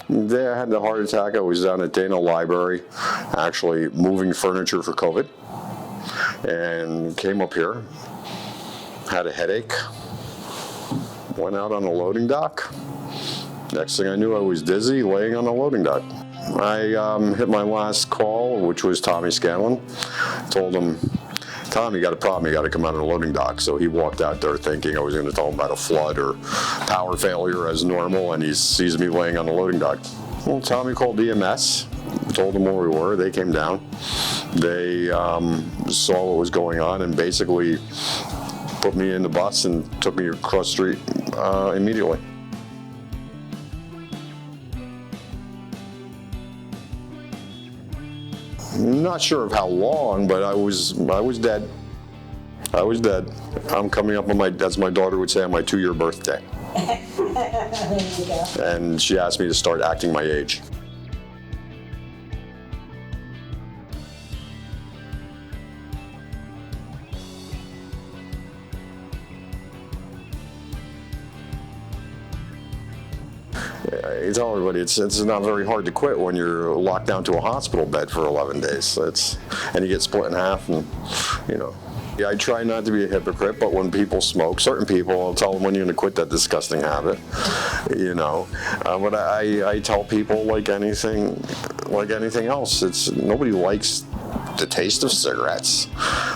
The day I had the heart attack, I was down at Dana Library, actually moving furniture for COVID, and came up here, had a headache, went out on a loading dock. Next thing I knew, I was dizzy, laying on a loading dock. I hit my last call, which was Tommy Scanlon. Told him, Tom, you got a problem, you got to come out of the loading dock. So he walked out there thinking I was going to tell him about a flood or power failure as normal, and he sees me laying on the loading dock. Well, Tommy called EMS, told them where we were. They came down. They saw what was going on and basically put me in the bus and took me across the street immediately. Not sure of how long, but I was dead. I was dead. I'm coming up on as my daughter would say, on my 2-year birthday. There you go. And she asked me to start acting my age. I tell everybody it's not very hard to quit when you're locked down to a hospital bed for 11 days. And you get split in half, and you know. Yeah, I try not to be a hypocrite, but when people smoke, certain people, I'll tell them when you're going to quit that disgusting habit, you know. But I tell people like anything else, nobody likes the taste of cigarettes,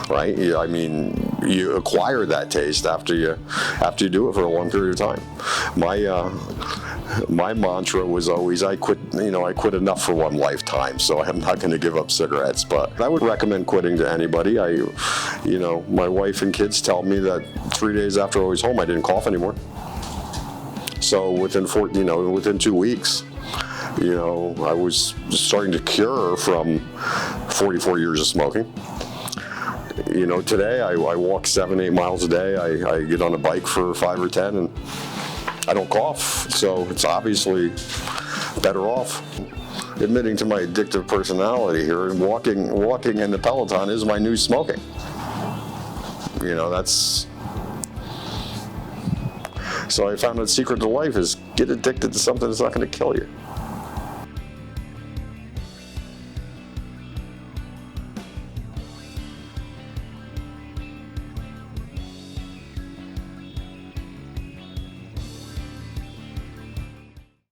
right? I mean, you acquire that taste after you do it for a long period of time. My mantra was always, I quit enough for one lifetime, so I'm not going to give up cigarettes. But I would recommend quitting to anybody. My wife and kids tell me that 3 days after I was home, I didn't cough anymore. So within 2 weeks, I was starting to cure from 44 years of smoking. Today I walk 7-8 miles a day. I get on a bike for 5 or 10, and I don't cough. So it's obviously better off. Admitting to my addictive personality here, and walking in the Peloton is my new smoking. So I found the secret to life is get addicted to something that's not going to kill you.